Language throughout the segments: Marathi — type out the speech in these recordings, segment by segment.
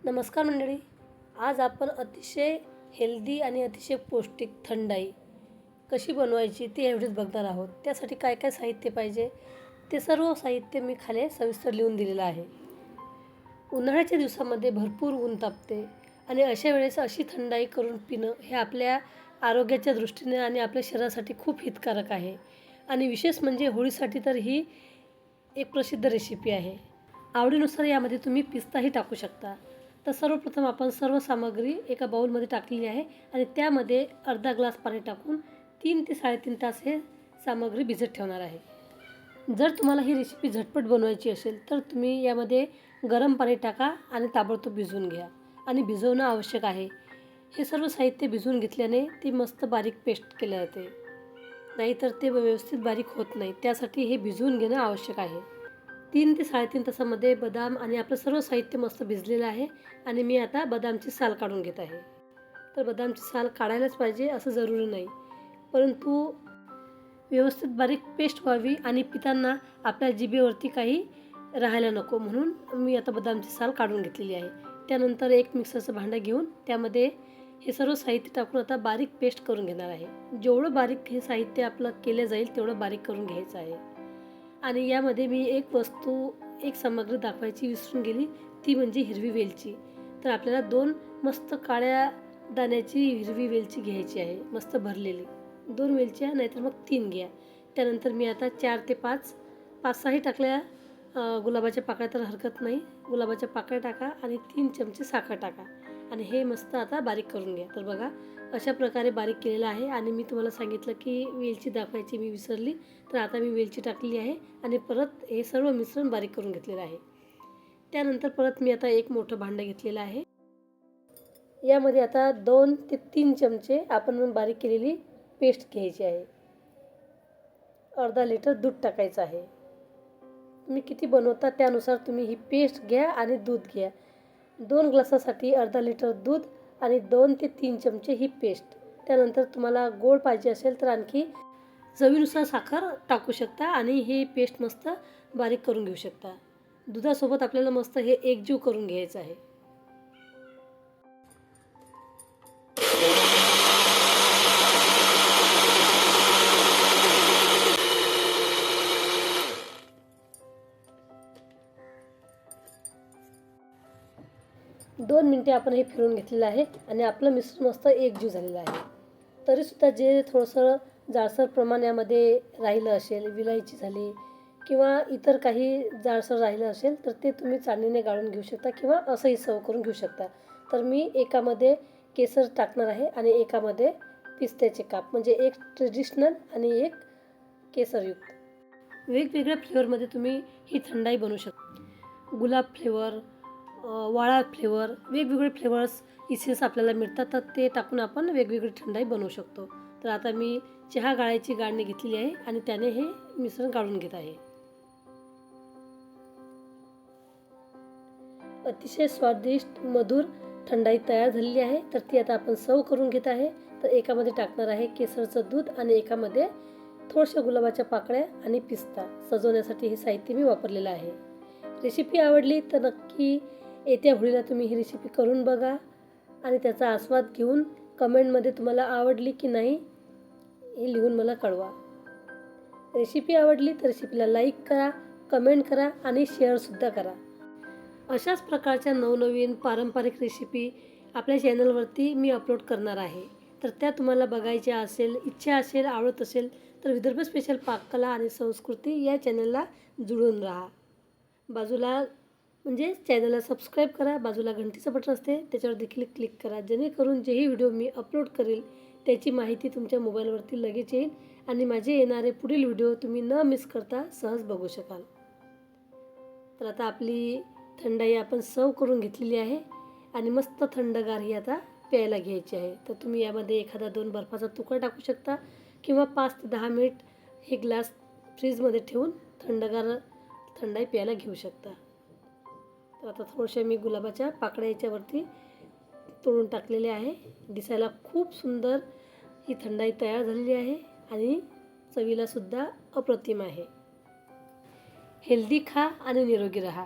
नमस्कार मंडळी. आज आपण अतिशय हेल्दी आणि अतिशय पौष्टिक थंडाई कशी बनवायची ते एवढेच बघणार आहोत. त्यासाठी काय काय साहित्य पाहिजे ते सर्व साहित्य मी खाली सविस्तर लिहून दिलेलं आहे. उन्हाळ्याच्या दिवसामध्ये भरपूर ऊन तापते आणि अशा वेळेस अशी थंडाई करून पिणं हे आपल्या आरोग्याच्या दृष्टीने आणि आपल्या शरीरासाठी खूप हितकारक आहे. आणि विशेष म्हणजे होळीसाठी तर ही एक प्रसिद्ध रेसिपी आहे. आवडीनुसार यामध्ये तुम्ही पिस्ताही टाकू शकता. तर सर्वप्रथम आपण सर्व सामग्री एका बाउलमध्ये टाकलेली आहे आणि त्यामध्ये अर्धा ग्लास पाणी टाकून 3 ते 3.5 तास हे सामग्री भिजत ठेवणार आहे. जर तुम्हाला ही रेसिपी झटपट बनवायची असेल तर तुम्ही यामध्ये गरम पाणी टाका आणि ताबडतोब भिजवून घ्या आणि भिजवणं आवश्यक आहे. हे सर्व साहित्य भिजवून घेतल्याने ती मस्त बारीक पेस्ट केली जाते, नाहीतर ते व्यवस्थित बारीक होत नाही. त्यासाठी हे भिजवून घेणं आवश्यक आहे. 3 ते 3.5 तासामध्ये बदाम आणि आपलं सर्व साहित्य मस्त भिजलेलं आहे आणि मी आता बदामची साल काढून घेत आहे. तर बदामची साल काढायलाच पाहिजे असं जरुरी नाही, परंतु व्यवस्थित बारीक पेस्ट व्हावी आणि पिताना आपल्या जिभेवरती काही राहायला नको म्हणून मी आता बदामची साल काढून घेतलेली आहे. त्यानंतर एक मिक्सरचं भांडं घेऊन त्यामध्ये हे सर्व साहित्य टाकून आता बारीक पेस्ट करून घेणार आहे. जेवढं बारीक हे साहित्य आपलं केलं जाईल तेवढं बारीक करून घ्यायचं आहे. आणि यामध्ये मी एक सामग्री दाखवायची विसरून गेली, ती म्हणजे हिरवी वेलची. तर आपल्याला 2 मस्त काळ्या दाण्याची हिरवी वेलची घ्यायची आहे, मस्त भरलेली. 2 वेलच्या नाहीतर मग 3 घ्या. त्यानंतर मी आता 4 ते 5-6ही टाकल्या गुलाबाच्या पाकळ्या, तर हरकत नाही. गुलाबाच्या पाकळ्या टाका आणि 3 चमचे साखर टाका आणि हे मस्त आता बारीक करून घ्या. तर बघा अशा प्रकारे बारीक केलेलं आहे. आणि मी तुम्हाला सांगितलं की वेलची दाखवायची मी विसरली, तर आता मी वेलची टाकलेली आहे आणि परत हे सर्व मिश्रण बारीक करून घेतलेलं आहे. त्यानंतर परत मी आता एक मोठं भांडं घेतलेलं आहे. यामध्ये आता 2 ते 3 चमचे आपण बारीक केलेली पेस्ट घ्यायची आहे. अर्धा लिटर दूध टाकायचं आहे. तुम्ही किती बनवता त्यानुसार तुम्ही ही पेस्ट घ्या आणि दूध घ्या. 2 ग्लासासाठी अर्धा लिटर दूध आणि 2 ते 3 चमचे ही पेस्ट. त्यानंतर तुम्हाला गोड पाहिजे असेल तर आणखी चवीनुसार साखर टाकू शकता आणि ही पेस्ट मस्त बारीक करून घेऊ शकता. दुधासोबत आपल्याला मस्त हे एकजीव करून घ्यायचं आहे. दोन मिनिटे आपण हे फिरवून घेतलेलं आहे आणि आपलं मिश्रण मस्त एकजीव झालेलं आहे. तरीसुद्धा जे थोडंसं जाडसर प्रमाण यामध्ये राहिलं असेल, विलायची झाली किंवा इतर काही जाडसर राहिलं असेल तर ते तुम्ही चाळणीने गाळून घेऊ शकता किंवा असंही सर्व करून घेऊ शकता. तर मी एकामध्ये केसर टाकणार आहे आणि एकामध्ये पिस्त्याचे काप, म्हणजे एक ट्रेडिशनल आणि एक केसरयुक्त. वेगवेगळ्या फ्लेवरमध्ये तुम्ही ही थंडाई बनवू शकता. गुलाब फ्लेवर, वाळा फ्लेवर, वेगवेगळे फ्लेवर्स इसेन्स आपल्याला मिळतात, तर ते टाकून आपण वेगवेगळी थंडाई बनवू शकतो. तर आता मी चहा गाळायची गाळणी घेतलेली आहे आणि त्याने हे मिश्रण गाळून घेत आहे. अतिशय स्वादिष्ट मधुर थंडाई तयार झालेली आहे. तर ती आता आपण सर्व करून घेत आहे. तर एकामध्ये टाकणार आहे केसरचं दूध आणि एकामध्ये थोड्याशा गुलाबाच्या पाकळ्या आणि पिस्ता. सजवण्यासाठी हे साहित्य मी वापरलेलं आहे. रेसिपी आवडली तर नक्की येत्या होळीला तुम्ही ही रेसिपी करून बघा आणि त्याचा आस्वाद घेऊन कमेंटमध्ये तुम्हाला आवडली की नाही हे लिहून मला कळवा. रेसिपी आवडली तर रेसिपीला लाईक करा, कमेंट करा आणि शेअरसुद्धा करा. अशाच प्रकारच्या नवनवीन पारंपरिक रेसिपी आपल्या चॅनलवरती मी अपलोड करणार आहे. तर त्या तुम्हाला बघायच्या असेल, इच्छा असेल, आवडत असेल तर विदर्भ स्पेशल पाककला आणि संस्कृती या चॅनलला जुळून राहा. बाजूला म्हणजे चॅनलला सबस्क्राईब करा, बाजूला घंटीचं बटन असते त्याच्यावर देखील क्लिक करा, जेणेकरून जेही व्हिडिओ मी अपलोड करेल त्याची माहिती तुमच्या मोबाईलवरती लगेच येईल आणि माझे येणारे पुढील व्हिडिओ तुम्ही न मिस करता सहज बघू शकाल. तर आता आपली थंडाई आपण सर्व करून घेतलेली आहे आणि मस्त थंडगार ही आता प्यायला घ्यायची आहे. तर तुम्ही यामध्ये एखादा 2 बर्फाचा तुकडा टाकू शकता किंवा 5 ते 10 मिनिट हे ग्लास फ्रीजमध्ये ठेवून थंडगार थंडाई प्यायला घेऊ शकता. तर आता थोड्याशा मी गुलाबाच्या पाकळ्या याच्यावरती तोडून टाकलेले आहे. दिसायला खूप सुंदर ही थंडाई तयार झालेली आहे आणि चवीलासुद्धा अप्रतिम आहे. हेल्दी खा आणि निरोगी राहा.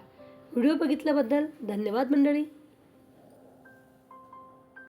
व्हिडिओ बघितल्याबद्दल धन्यवाद मंडळी.